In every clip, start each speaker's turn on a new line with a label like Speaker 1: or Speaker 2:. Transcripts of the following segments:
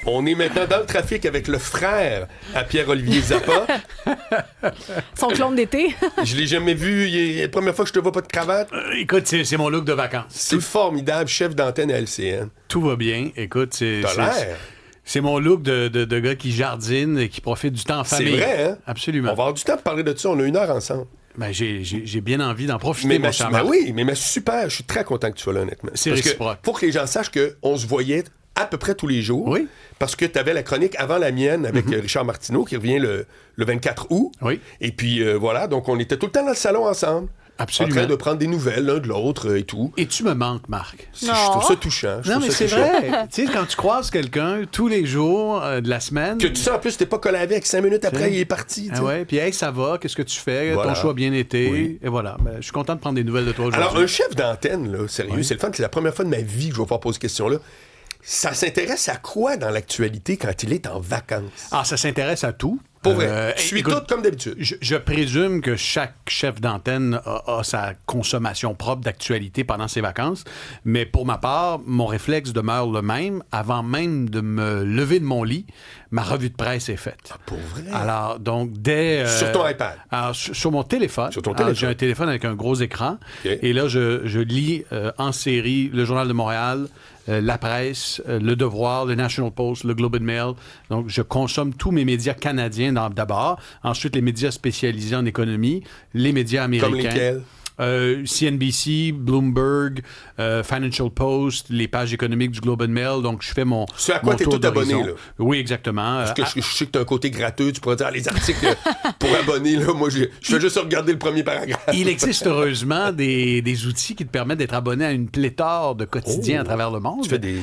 Speaker 1: On est maintenant dans le trafic avec le frère à Pierre-Olivier Zappa.
Speaker 2: Son clone d'été.
Speaker 1: Je l'ai jamais vu. C'est la première fois que je te vois pas de cravate.
Speaker 3: Écoute, c'est mon look de vacances.
Speaker 1: C'est formidable, chef d'antenne à LCN.
Speaker 3: Tout va bien. Écoute,
Speaker 1: T'as l'air.
Speaker 3: C'est mon look de gars qui jardine et qui profite du temps en famille.
Speaker 1: C'est vrai, hein?
Speaker 3: Absolument.
Speaker 1: On va avoir du temps pour parler de ça. On a 1 heure ensemble.
Speaker 3: Ben, j'ai bien envie d'en profiter, mon cher
Speaker 1: Ben
Speaker 3: Marc.
Speaker 1: oui, mais super. Je suis très content que tu sois là, honnêtement.
Speaker 3: C'est
Speaker 1: Parce que
Speaker 3: réciproque.
Speaker 1: faut que les gens sachent qu'on se voyait à peu près tous les jours.
Speaker 3: Oui.
Speaker 1: Parce que tu avais la chronique avant la mienne avec Richard Martineau qui revient le 24 août.
Speaker 3: Oui.
Speaker 1: Et puis voilà, donc on était tout le temps dans le salon ensemble.
Speaker 3: Absolument.
Speaker 1: En train de prendre des nouvelles l'un de l'autre et tout.
Speaker 3: Et tu me manques, Marc.
Speaker 1: Je trouve ça touchant.
Speaker 3: Non, mais c'est vrai. Tu sais, quand tu croises quelqu'un tous les jours de la semaine...
Speaker 1: Que tu sais, en plus, t'es pas collé avec. 5 minutes après, il est parti.
Speaker 3: Ah ouais, puis hey, ça va, qu'est-ce que tu fais?
Speaker 1: Voilà.
Speaker 3: Ton choix a bien été.
Speaker 1: Oui.
Speaker 3: Et voilà. Ben, je suis content de prendre des nouvelles de toi aujourd'hui.
Speaker 1: Alors, un chef d'antenne, là, sérieux, c'est le fun. C'est la première fois de ma vie que je vais pouvoir poser cette question-là. Ça s'intéresse à quoi dans l'actualité quand il est en vacances?
Speaker 3: Ah, ça s'intéresse à tout.
Speaker 1: Pour vrai. Je suis
Speaker 3: écoute,
Speaker 1: tout comme d'habitude.
Speaker 3: Je présume que chaque chef d'antenne a sa consommation propre d'actualité pendant ses vacances, mais pour ma part, mon réflexe demeure le même. Avant même de me lever de mon lit, ma revue de presse est faite.
Speaker 1: Ah, pour vrai?
Speaker 3: Alors, donc, dès...
Speaker 1: Sur ton iPad?
Speaker 3: Alors, sur mon téléphone.
Speaker 1: Sur ton
Speaker 3: Alors,
Speaker 1: téléphone?
Speaker 3: j'ai un téléphone avec un gros écran.
Speaker 1: OK.
Speaker 3: Et là, je lis en série le Journal de Montréal, La Presse, Le Devoir, le National Post, le Globe and Mail. Donc, je consomme tous mes médias canadiens d'abord. Ensuite, les médias spécialisés en économie, les médias américains.
Speaker 1: Comme lesquels?
Speaker 3: CNBC, Bloomberg, Financial Post, les pages économiques du Globe and Mail. Donc, je fais mon
Speaker 1: C'est à quoi
Speaker 3: mon
Speaker 1: t'es
Speaker 3: tour
Speaker 1: tout abonné,
Speaker 3: d'horizon.
Speaker 1: là?
Speaker 3: Oui, exactement.
Speaker 1: Parce que je sais que t'as un côté gratteux. Tu pourrais dire les articles pour abonnés. Là, moi, je fais juste regarder le premier paragraphe.
Speaker 3: Il existe heureusement des outils qui te permettent d'être abonné à une pléthore de quotidiens à travers le monde.
Speaker 1: Tu fais des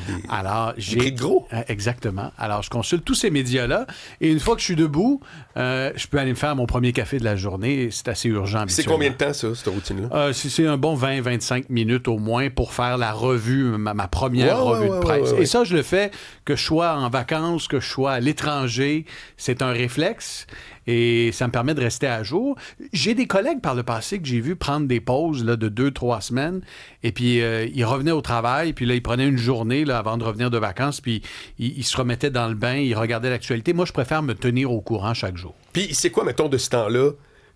Speaker 1: prix de gros.
Speaker 3: Exactement. Alors, je consulte tous ces médias-là et une fois que je suis debout, je peux aller me faire mon premier café de la journée. C'est assez urgent.
Speaker 1: C'est combien de temps, ça, cette routine-là?
Speaker 3: C'est un bon 20-25 minutes au moins pour faire la revue, ma première revue de presse.
Speaker 1: Ouais.
Speaker 3: Et ça, je le fais que je sois en vacances, que je sois à l'étranger. C'est un réflexe et ça me permet de rester à jour. J'ai des collègues par le passé que j'ai vu prendre des pauses là, de 2-3 semaines et puis ils revenaient au travail, puis là, ils prenaient une journée là, avant de revenir de vacances, puis ils se remettaient dans le bain, ils regardaient l'actualité. Moi, je préfère me tenir au courant chaque jour.
Speaker 1: Puis c'est quoi, mettons, de ce temps-là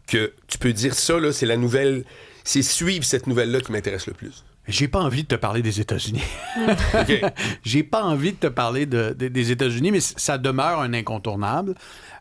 Speaker 1: que tu peux dire ça, là, c'est la nouvelle... C'est suivre cette nouvelle-là qui m'intéresse le plus.
Speaker 3: J'ai pas envie de te parler des États-Unis.
Speaker 1: OK.
Speaker 3: J'ai pas envie de te parler des États-Unis, mais ça demeure un incontournable.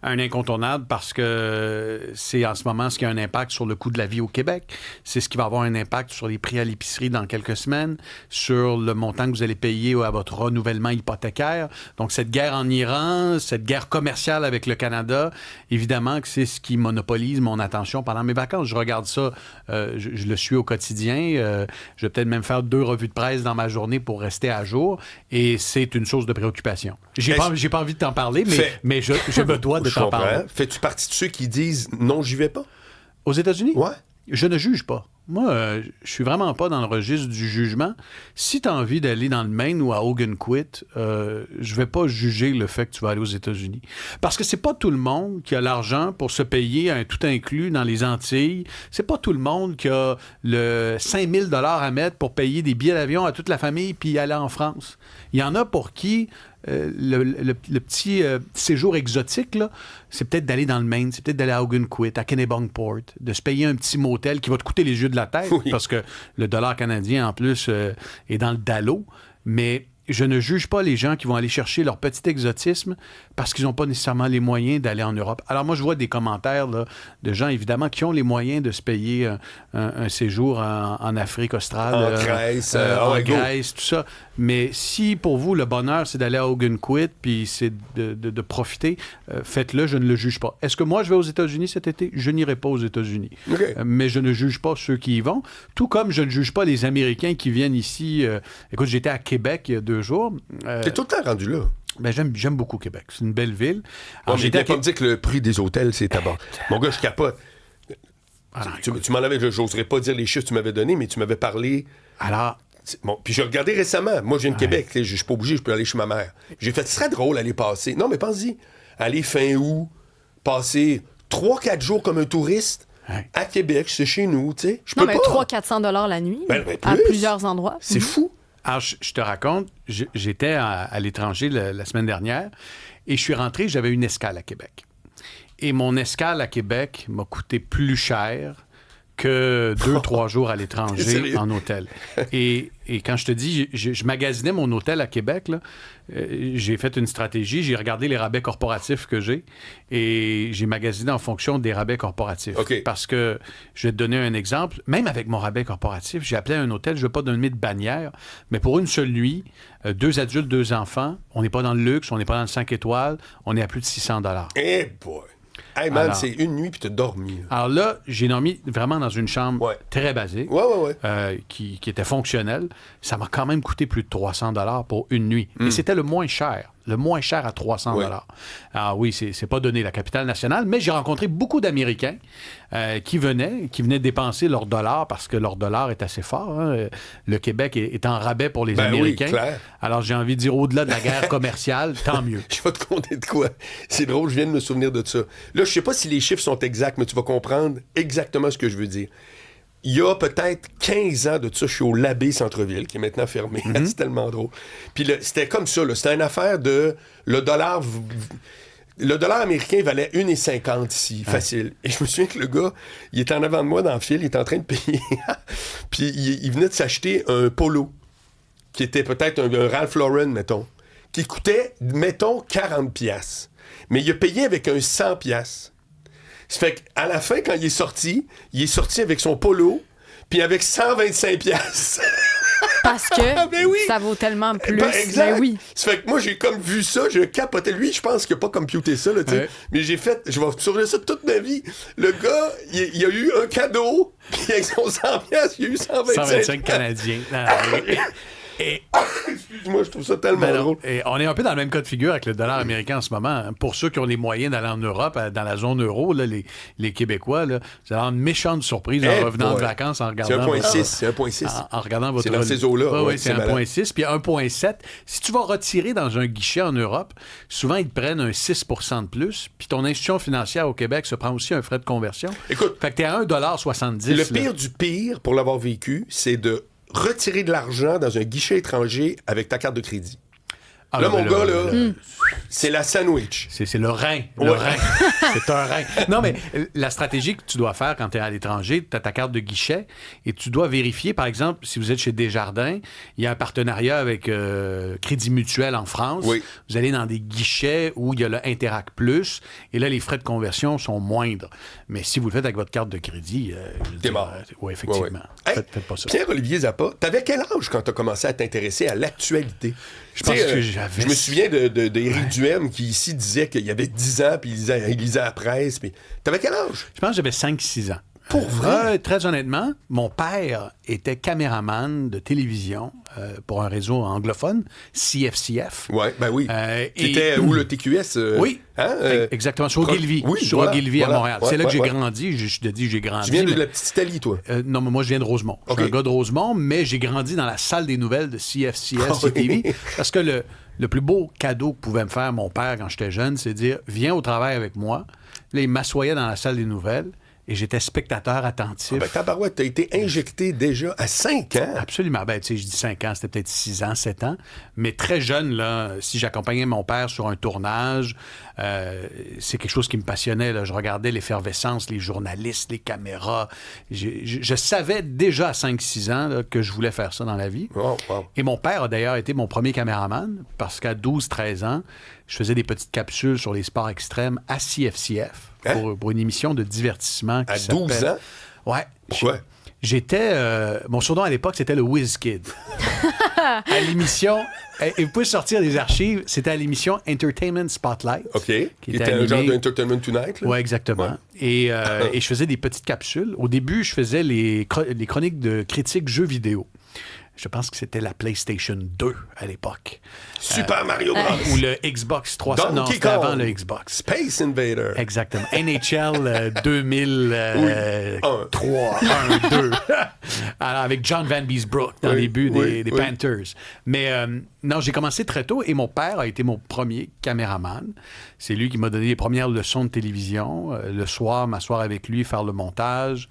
Speaker 3: Un incontournable parce que c'est en ce moment ce qui a un impact sur le coût de la vie au Québec. C'est ce qui va avoir un impact sur les prix à l'épicerie dans quelques semaines, sur le montant que vous allez payer à votre renouvellement hypothécaire. Donc, cette guerre en Iran, cette guerre commerciale avec le Canada, évidemment que c'est ce qui monopolise mon attention pendant mes vacances. Je regarde ça, je le suis au quotidien. Je vais peut-être même faire 2 revues de presse dans ma journée pour rester à jour. Et c'est une source de préoccupation. J'ai pas envie de t'en parler, mais je me dois de
Speaker 1: Je
Speaker 3: t'en
Speaker 1: comprends.
Speaker 3: parler.
Speaker 1: Fais-tu partie de ceux qui disent « non, j'y vais pas » ?
Speaker 3: Aux États-Unis?
Speaker 1: Ouais.
Speaker 3: Je ne juge pas. Moi, je suis vraiment pas dans le registre du jugement. Si tu as envie d'aller dans le Maine ou à Ogunquit, je vais pas juger le fait que tu vas aller aux États-Unis. Parce que c'est pas tout le monde qui a l'argent pour se payer un tout inclus dans les Antilles. C'est pas tout le monde qui a le 5 000 $ à mettre pour payer des billets d'avion à toute la famille puis aller en France. Il y en a pour qui le petit séjour exotique, là, c'est peut-être d'aller dans le Maine, c'est peut-être d'aller à Ogunquit, à Kennebunkport, de se payer un petit motel qui va te coûter les yeux de la tête,
Speaker 1: oui.
Speaker 3: parce que le dollar canadien, en plus, est dans le dallo. Mais je ne juge pas les gens qui vont aller chercher leur petit exotisme parce qu'ils n'ont pas nécessairement les moyens d'aller en Europe. Alors moi, je vois des commentaires là, de gens, évidemment, qui ont les moyens de se payer un séjour en Afrique australe,
Speaker 1: en Grèce,
Speaker 3: Grèce, tout ça. Mais si, pour vous, le bonheur, c'est d'aller à Ogunquit, puis c'est de profiter, faites-le, je ne le juge pas. Est-ce que moi, je vais aux États-Unis cet été? Je n'irai pas aux États-Unis.
Speaker 1: Okay.
Speaker 3: Mais je ne juge pas ceux qui y vont, tout comme je ne juge pas les Américains qui viennent ici. Écoute, j'étais à Québec il y a 2 jours.
Speaker 1: T'es tout le temps rendu là.
Speaker 3: Ben, j'aime beaucoup Québec. C'est une belle ville.
Speaker 1: Alors, j'ai pas me dire que le prix des hôtels, c'est tabac. Mon gars, je capote. Tu m'en avais... J'oserais pas dire les chiffres que tu m'avais donnés, mais tu m'avais parlé...
Speaker 3: Alors...
Speaker 1: Bon, puis j'ai regardé récemment. Moi, je viens de Québec. Je suis pas obligé, je peux aller chez ma mère. J'ai fait, ce serait drôle aller passer. Non, mais pense-y. Aller fin août, passer 3-4 jours comme un touriste à Québec, c'est chez nous, tu sais.
Speaker 2: Non, mais 300-400 $ la nuit,
Speaker 1: Ben,
Speaker 2: à plusieurs endroits.
Speaker 1: C'est fou.
Speaker 3: Alors, je te raconte, j'étais à l'étranger la semaine dernière et je suis rentré, j'avais une escale à Québec. Et mon escale à Québec m'a coûté plus cher que 2-3 jours à l'étranger en hôtel. Et quand je te dis, je magasinais mon hôtel à Québec, là, j'ai fait une stratégie, j'ai regardé les rabais corporatifs que j'ai et j'ai magasiné en fonction des rabais corporatifs.
Speaker 1: Okay.
Speaker 3: Parce que, je vais te donner un exemple, même avec mon rabais corporatif, j'ai appelé un hôtel, je ne veux pas donner de bannière, mais pour une seule nuit, 2 adultes, 2 enfants, on n'est pas dans le luxe, on n'est pas dans le 5 étoiles, on est à plus de 600 $.
Speaker 1: Eh boy! Hey man, c'est une nuit puis t'as dormi. Là.
Speaker 3: Alors là, j'ai dormi vraiment dans une chambre très basique, qui était fonctionnelle. Ça m'a quand même coûté plus de 300 $ pour une nuit. Et c'était le moins cher à 300 $. Alors oui, c'est pas donné la capitale nationale, mais j'ai rencontré beaucoup d'Américains qui venaient dépenser leur dollar parce que leur dollar est assez fort. Hein. Le Québec est en rabais pour les Américains.
Speaker 1: Oui, clair.
Speaker 3: Alors j'ai envie de dire, au-delà de la guerre commerciale, tant mieux.
Speaker 1: Je vais te conter de quoi. C'est drôle, je viens de me souvenir de ça. Là, je sais pas si les chiffres sont exacts, mais tu vas comprendre exactement ce que je veux dire. Il y a peut-être 15 ans de ça, je suis au Labbé Centre-Ville, qui est maintenant fermé. C'est tellement drôle. Puis c'était comme ça, là. C'était une affaire de... Le dollar américain valait 1,50 ici, facile. Et je me souviens que le gars, il était en avant de moi dans le fil, il était en train de payer. Puis il venait de s'acheter un polo, qui était peut-être un Ralph Lauren, mettons, qui coûtait, mettons, 40$. Mais il a payé avec un 100$. Ça fait qu'à la fin, quand il est sorti avec son polo, puis avec 125$.
Speaker 2: Parce que ça vaut tellement plus.
Speaker 1: Exact.
Speaker 2: Ben oui.
Speaker 1: Ça fait que moi, j'ai comme vu ça, je capotais. Lui, je pense qu'il n'a pas computé ça, là, tu sais. Mais je vais surveiller ça toute ma vie. Le gars, il a eu un cadeau, puis avec son 100$, il a eu
Speaker 3: 125 Canadiens.
Speaker 1: Excuse-moi, je trouve ça tellement drôle.
Speaker 3: Et on est un peu dans le même cas de figure avec le dollar américain en ce moment. Pour ceux qui ont les moyens d'aller en Europe, dans la zone euro, là, les Québécois, là, vous allez avoir une méchante surprise en revenant de vacances en regardant.
Speaker 1: C'est 1,6.
Speaker 3: En regardant votre.
Speaker 1: C'est dans ces eaux-là.
Speaker 3: Oui, c'est 1,6. Puis 1,7. Si tu vas retirer dans un guichet en Europe, souvent ils te prennent un 6 % de plus. Puis ton institution financière au Québec se prend aussi un frais de conversion.
Speaker 1: Écoute.
Speaker 3: Fait que t'es à 1,70 $.
Speaker 1: Le pire du pire, pour l'avoir vécu, c'est de retirer de l'argent dans un guichet étranger avec ta carte de crédit.
Speaker 3: Ah,
Speaker 1: là, mon gars, c'est la sandwich.
Speaker 3: C'est le rein. Le rein. C'est un rein. Non, mais la stratégie que tu dois faire quand tu es à l'étranger, tu as ta carte de guichet et tu dois vérifier, par exemple, si vous êtes chez Desjardins, il y a un partenariat avec Crédit Mutuel en France. Oui. Vous allez dans des guichets où il y a le Interac Plus et là, les frais de conversion sont moindres. Mais si vous le faites avec votre carte de crédit,
Speaker 1: t'es mort.
Speaker 3: Oui, effectivement.
Speaker 1: Hey,
Speaker 3: faites pas ça.
Speaker 1: Pierre-Olivier Zappa, t'avais quel âge quand t'as commencé à t'intéresser à l'actualité?
Speaker 3: Je pense que j'avais...
Speaker 1: Je me souviens d'Éric Duhem qui ici disait qu'il y avait 10 ans puis il lisait la presse. Puis... T'avais quel âge?
Speaker 3: Je pense que j'avais 5-6 ans.
Speaker 1: Pour vrai?
Speaker 3: Très honnêtement, mon père était caméraman de télévision pour un réseau anglophone, CFCF.
Speaker 1: Ouais, ben oui. Qui était où le TQS?
Speaker 3: Oui, exactement. Sur Ogilvie.
Speaker 1: Oui,
Speaker 3: sur Ogilvie à Montréal.
Speaker 1: Ouais,
Speaker 3: c'est là que j'ai grandi. Je te dis, j'ai grandi.
Speaker 1: Tu viens de la petite Italie, toi?
Speaker 3: Non, mais moi, je viens de Rosemont. Je suis un gars de Rosemont, mais j'ai grandi dans la salle des nouvelles de CFCF, CTV, parce que le plus beau cadeau que pouvait me faire mon père quand j'étais jeune, c'est de dire « Viens au travail avec moi ». Là, il m'assoyait dans la salle des nouvelles. Et j'étais spectateur attentif.
Speaker 1: Tabarouette, t'as été injecté déjà à 5 ans.
Speaker 3: Absolument. Ben, tu sais, je dis 5 ans, c'était peut-être 6 ans, 7 ans. Mais très jeune, là, si j'accompagnais mon père sur un tournage, c'est quelque chose qui me passionnait. Là. Je regardais l'effervescence, les journalistes, les caméras. Je savais déjà à 5-6 ans là, que je voulais faire ça dans la vie.
Speaker 1: Wow.
Speaker 3: Et mon père a d'ailleurs été mon premier caméraman parce qu'à 12-13 ans, je faisais des petites capsules sur les sports extrêmes à CFCF pour une émission de divertissement qui s'appelle...
Speaker 1: À 12 ans?
Speaker 3: Ouais.
Speaker 1: Pourquoi?
Speaker 3: J'étais... mon surnom à l'époque, c'était le Whiz Kid. À l'émission... Et vous pouvez sortir des archives. C'était à l'émission Entertainment Spotlight.
Speaker 1: OK. Qui était un genre d'Entertainment Tonight.
Speaker 3: Oui, exactement. Ouais. Et je faisais des petites capsules. Au début, je faisais les chroniques de critiques jeux vidéo. Je pense que c'était la PlayStation 2 à l'époque.
Speaker 1: Super Mario Bros.
Speaker 3: Ou le Xbox 300. Non, c'était avant le Xbox.
Speaker 1: Space Invader.
Speaker 3: Exactement. NHL 2003, 1, 2. Alors, avec John Van Beesbrook dans les buts des Panthers. Mais non, j'ai commencé très tôt et mon père a été mon premier caméraman. C'est lui qui m'a donné les premières leçons de télévision. Le soir, m'asseoir avec lui, faire le montage.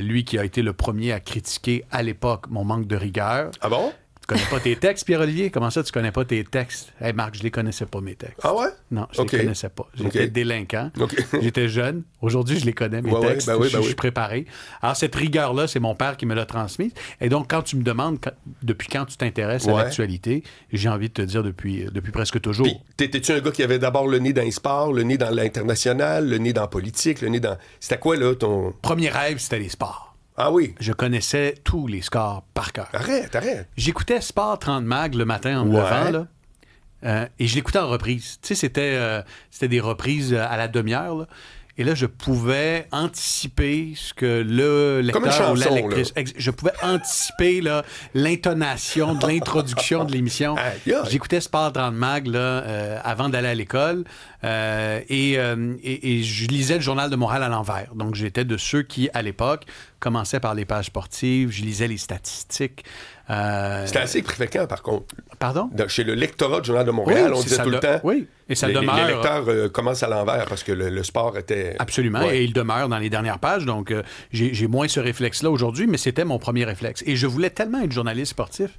Speaker 3: Lui qui a été le premier à critiquer à l'époque mon manque de rigueur.
Speaker 1: Ah bon?
Speaker 3: Tu connais pas tes textes, Pierre-Olivier? Comment ça, tu connais pas tes textes? Hey, Marc, je les connaissais pas, mes textes.
Speaker 1: Ah ouais?
Speaker 3: Non, je les connaissais pas. J'étais délinquant.
Speaker 1: OK.
Speaker 3: J'étais jeune. Aujourd'hui, je les connais, mes textes. Je suis préparé. Alors, cette rigueur-là, c'est mon père qui me l'a transmise. Et donc, quand tu me demandes depuis quand tu t'intéresses à l'actualité, j'ai envie de te dire depuis presque toujours.
Speaker 1: Puis, t'étais-tu un gars qui avait d'abord le nez dans les sports, le nez dans l'international, le nez dans la politique, le nez dans... C'était quoi, là, ton...
Speaker 3: Premier rêve, c'était les sports.
Speaker 1: Ah oui?
Speaker 3: Je connaissais tous les scores par cœur.
Speaker 1: Arrête.
Speaker 3: J'écoutais Sport 30 Mag le matin en me levant, là, et je l'écoutais en reprise. Tu sais, c'était des reprises à la demi-heure, là. Et là, je pouvais anticiper ce que le lecteur ou la lectrice... Je pouvais anticiper là, l'intonation de l'introduction de l'émission. J'écoutais Sport 30 Mag là, avant d'aller à l'école et je lisais le Journal de Montréal à l'envers. Donc, j'étais de ceux qui, à l'époque, commençaient par les pages sportives. Je lisais les statistiques.
Speaker 1: C'était assez fréquent, par contre.
Speaker 3: Pardon?
Speaker 1: Chez le lectorat du Journal de Montréal, on disait tout le temps...
Speaker 3: Oui, et ça demeure...
Speaker 1: Les lecteurs commencent à l'envers parce que le sport était...
Speaker 3: Absolument, et il demeure dans les dernières pages. Donc, j'ai moins ce réflexe-là aujourd'hui, mais c'était mon premier réflexe. Et je voulais tellement être journaliste sportif.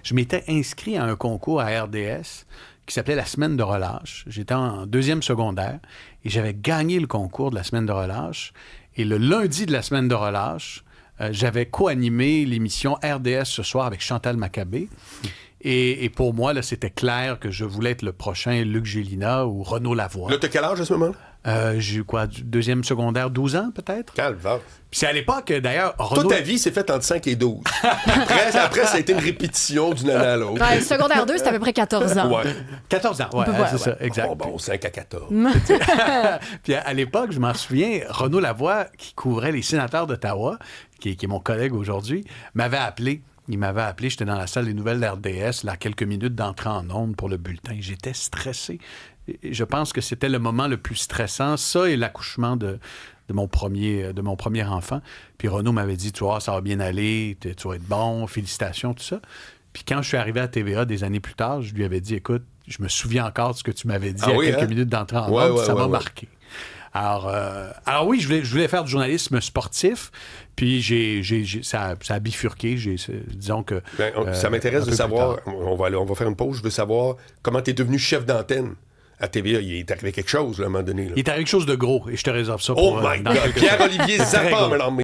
Speaker 3: Je m'étais inscrit à un concours à RDS qui s'appelait la Semaine de relâche. J'étais en 2e secondaire et j'avais gagné le concours de la Semaine de relâche. Et le lundi de la Semaine de relâche, j'avais co-animé l'émission RDS ce soir avec Chantal Maccabé. Et pour moi, là, c'était clair que je voulais être le prochain Luc Gélina ou Renaud Lavoie.
Speaker 1: Là, t'as quel âge à ce moment-là?
Speaker 3: J'ai eu quoi, 2e secondaire, 12 ans peut-être?
Speaker 1: Calvaire.
Speaker 3: Puis c'est à l'époque, d'ailleurs... Renaud...
Speaker 1: Toute ta vie s'est faite entre 5 et 12. Après, ça a été une répétition d'une année à l'autre.
Speaker 2: Ouais, secondaire 2, c'est à peu près 14 ans.
Speaker 1: Ouais.
Speaker 3: 14 ans, c'est ça, exact.
Speaker 1: Bon, 5 à 14.
Speaker 3: Puis à l'époque, je m'en souviens, Renaud Lavoie, qui couvrait les sénateurs d'Ottawa, qui est mon collègue aujourd'hui, m'avait appelé. Il m'avait appelé, j'étais dans la salle des nouvelles de RDS, là, quelques minutes d'entrée en onde pour le bulletin. J'étais stressé. Je pense que c'était le moment le plus stressant, ça et l'accouchement de mon premier enfant. Puis Renaud m'avait dit, tu vois, ça va bien aller, tu vas être bon, félicitations, tout ça. Puis quand je suis arrivé à TVA des années plus tard, je lui avais dit, écoute, je me souviens encore de ce que tu m'avais dit quelques minutes d'entrée en onde, ça m'a marqué. Alors oui, je voulais faire du journalisme sportif, puis ça a bifurqué. Disons que...
Speaker 1: ça m'intéresse de savoir, on va faire une pause, je veux savoir comment tu es devenu chef d'antenne à TVA. Il est arrivé quelque chose là, à un moment donné. Là.
Speaker 3: Il est arrivé quelque chose de gros, et je te réserve ça pour...
Speaker 1: Oh my God! Pierre-Olivier Zappa, mesdames.